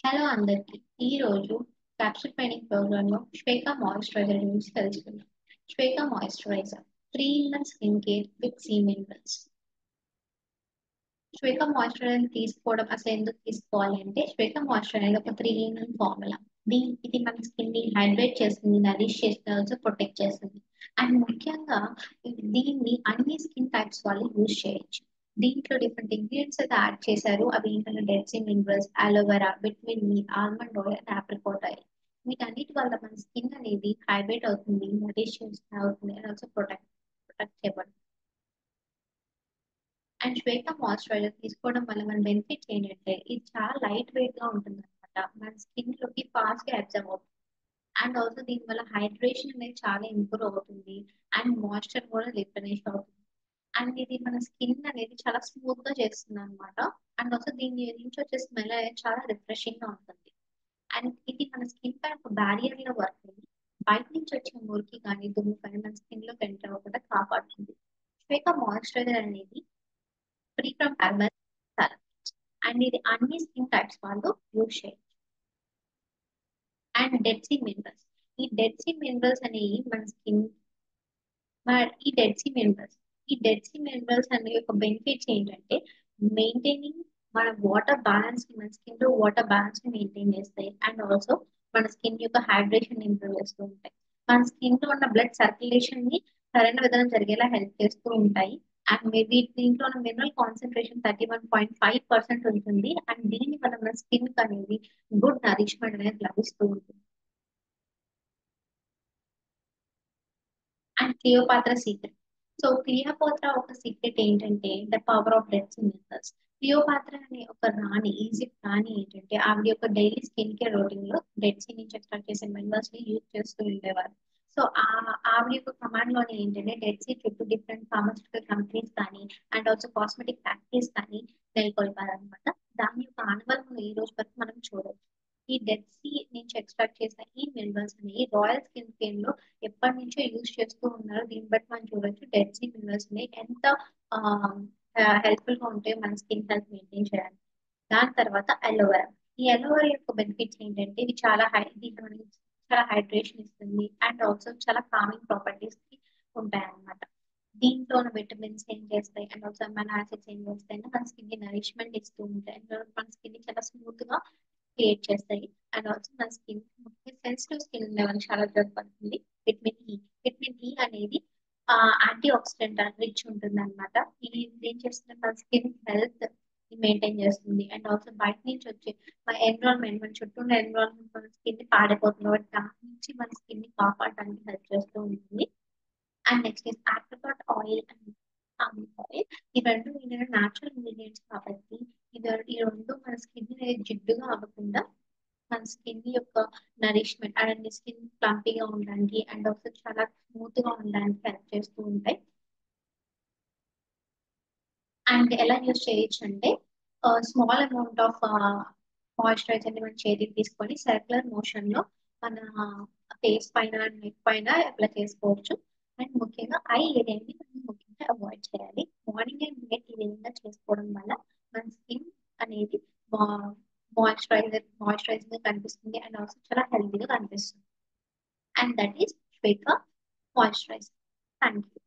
Hello అందరికి. ఈ రోజు క్యాప్సూల్ ట్రైనింగ్ ప్రోగ్రామ్ లో శ్వేక మాయిశ్చరైజర్ గురించి తెలుసుకుందాం. Shweka moisturiser 3-in-1 skin care with sea minerals. Shweka moisturiser తీసుకోవడం అసలు ఎందుకు తీసుకోవాలి అంటే, శ్వేక మాయిశ్చరైజర్ ఒక 3-in-1 ఫార్ములా. ఇది మన స్కిన్ ని హైడ్రేట్ చేస్తుంది, నరిష్ చేస్తుంది, ఆల్సో ప్రొటెక్ట్ చేస్తుంది. అండ్ ముఖ్యంగా దీన్ని అన్ని స్కిన్ టైప్స్ వాళ్ళు యూజ్ చేయొచ్చు. దీంట్లో డిఫరెంట్ ఇంగ్రీడియంట్స్ అయితే యాడ్ చేశారు. అవి ఏంటంటే Dead Sea minerals, aloe vera, vitamin E, almond oil and apricot oil. వీటన్నిటి వల్ల మన స్కిన్ అనేది హైడ్రేట్ అవుతుంది, నరిష్ అవుతుంది అండ్ ఆల్సో ప్రొటెక్ట్ చేయబడుతుంది. అండ్ శ్వేత మాయిశ్చరైజర్ తీసుకోవడం వల్ల మన బెనిఫిట్స్ ఏంటంటే, ఇది చాలా లైట్ వెయిట్ గా ఉంటుంది అనమాట. మన స్కిన్ లోకి ఫాస్ట్ గా అబ్జర్వ్ అవుతుంది. అండ్ ఆల్సో దీని వల్ల హైడ్రేషన్ అనేది చాలా ఇంప్రూవ్ అవుతుంది. అండ్ మాయిశ్చర్ కూడా రిప్లెనిష్ అవుతుంది. అండ్ ఇది మన స్కిన్ అనేది చాలా స్మూత్ గా చేస్తుంది అనమాట. అండ్ ఆల్సో దీని నుంచి వచ్చే స్మెల్ అనేది చాలా రిఫ్రెషింగ్ గా ఉంటుంది. అండ్ ఇది మన స్కిన్ పైన ఒక బ్యారియర్ గా వర్క్ అయ్యి బయట నుంచి వచ్చే మురికి కానీ దుమ్ము కానీ మన స్కిన్ లోకి ఎంటర్ అవ్వకుండా కాపాడుతుంది. శ్వేత మాయిశ్చరైజర్ అనేది ఫ్రీ ఫ్రమ్ పారాబెన్స్ అండ్ ఇది అన్ని స్కిన్ టైప్స్ వాళ్ళు యూజ్ చేయొచ్చు. And Dead Sea minerals. ఈ డెడ్ సీ మినరల్స్ అనేవి మన స్కిన్ ఈ డెడ్ సీ మినరల్స్ ఈ డెడ్ సీ మినరల్స్ అనే యొక్క బెనిఫిట్స్ ఏంటంటే, మెయింటైనింగ్ మన వాటర్ బ్యాలెన్స్, మన స్కిన్ లో వాటర్ బ్యాలెన్స్ ని మెయింటైన్ చేస్తాయి. అండ్ ఆల్సో మన స్కిన్ యొక్క హైడ్రేషన్ ఇంప్రూవ్ చేస్తూ ఉంటాయి. మన స్కిన్ లో ఉన్న బ్లడ్ సర్క్యులేషన్ ని సరైన విధానం జరిగేలా హెల్ప్ చేస్తూ ఉంటాయి. అండ్ మేబీ దీంట్లో ఉన్న మినరల్ కాన్సన్ట్రేషన్ 31.5% ఉంటుంది. అండ్ దీని వల్ల మన స్కిన్ అనేది గుడ్ నరిష్మెంట్ అనేది లభిస్తూ ఉంటుంది. And Cleopatra secret. So Cleopatra ఒక సీక్రెట్ ఏంటంటే the power of dead minerals. Cleopatra అనే ఒక రాణి, ఈజిప్ట్ రాణి ఏంటంటే ఆవిడ యొక్క డైలీ స్కిన్ కేర్ రొటీన్ లో డెడ్ సీ నుంచి ఎక్స్ట్రాక్ట్ చేసే మినరల్స్ ని యూజ్ చేస్తూ ఉండేవారు. సో ఆవిడ యొక్క కమాండ్ లోనే ఏంటంటే డెడ్ సీ చుట్టూ డిఫరెంట్ ఫార్మాస్యూటికల్ కంపెనీస్ కానీ అండ్ ఆల్సో కాస్మెటిక్ ఫ్యాక్టరీస్ కానీ నెలకొల్పారు అనమాట. దాని యొక్క ఆనవాళ్ళను ఈ రోజు వరకు మనం చూడవచ్చు. ఈ డెడ్ సీ నుంచి ఎక్స్ట్రాక్ట్ చేసిన ఈ మినరల్స్ అనేవి రాయల్ స్కిన్ కేర్ లో ఎప్పటి నుంచో యూజ్ చేస్తూ ఉన్నారు. దీన్ని బట్టి మనం చూడొచ్చు డెడ్ సీ మినరల్స్ ని ఎంత హెల్ప్ఫుల్ గా ఉంటాయో మన స్కిన్ హెల్త్ మెయింటైన్ చేయడానికి. దాని తర్వాత అలోవెరా. ఈ అలోవెరా యొక్క బెనిఫిట్స్ ఏంటంటే ఇది దీంట్లో మనకి చాలా హైడ్రేషన్ ఇస్తుంది. అండ్ ఆల్సో చాలా కామింగ్ ప్రాపర్టీస్ ఉంటాయి అన్నమాట. దీంట్లో ఉన్న విటమిన్స్ ఏం చేస్తాయి అండ్ ఆల్సో అమైనో యాసిడ్స్ ఏం చేస్తాయి అంటే మన స్కిన్ కి నరిష్మెంట్ ఇస్తూ ఉంటాయి. And మన స్కిన్ ని చాలా స్మూత్ గా క్రియేట్ చేస్తాయి. అండ్ ఆల్సో మన స్కిన్ సెన్సిటివ్ స్కిన్ ఉండే వాళ్ళకి చాలా ఉపయోగపడుతుంది. Vitamin E. విటమిన్ ఈ అనేది యాంటీ ఆక్సిడెంట్ రిచ్ ఉంటుంది అనమాట. ఇది ఏం చేస్తుంది మన స్కిన్ హెల్త్ మెయింటైన్ చేస్తుంది. అండ్ ఆల్సో బయట నుంచి వచ్చే మన ఎన్విరాన్మెంట్, మన చుట్టూ ఉన్న ఎన్విరాన్మెంట్ మన స్కిన్ ని పాడైపోతుంది కాబట్టి దాని నుంచి మన స్కిన్ ని కాపాడడానికి హెల్ప్ చేస్తూ ఉంటుంది. And next is apricot oil and olive oil. ఈ రెండు ఏంటంటే న్యాచురల్ ఇంగ్రీడియంట్స్ కాబట్టి ఈ రెండు మన స్కిన్ అనేది జిడ్డుగా అవ్వకుండా మన స్కిన్ యొక్క నరిష్మెంట్ అండ్ స్కిన్ ప్లంపీగా ఉండడానికి అండ్ ఆల్సో చాలా స్మూత్ గా ఉండడానికి హెల్ప్ చేస్తూ ఉంటాయి. అండ్ ఎలా యూజ్ చేయొచ్చు అంటే, స్మాల్ అమౌంట్ ఆఫ్ మాయిశ్చరైజర్ ని మన చేతికి తీసుకొని సర్క్యులర్ మోషన్ లో మన ఫేస్ పైన, నెక్ పైన అప్లై చేసుకోవచ్చు. అండ్ ముఖ్యంగా ఐ ఏరియాని మనం ముఖ్యంగా అవాయిడ్ చేయాలి. మార్నింగ్ అండ్ నైట్ ఈ విధంగా చేసుకోవడం వల్ల మన స్కిన్ అనేది మాయిశ్చరైజింగ్ గా కనిపిస్తుంది అండ్ ఆల్సో చాలా హెల్తీగా కనిపిస్తుంది. And that is Shweta moisturiser. Thank you.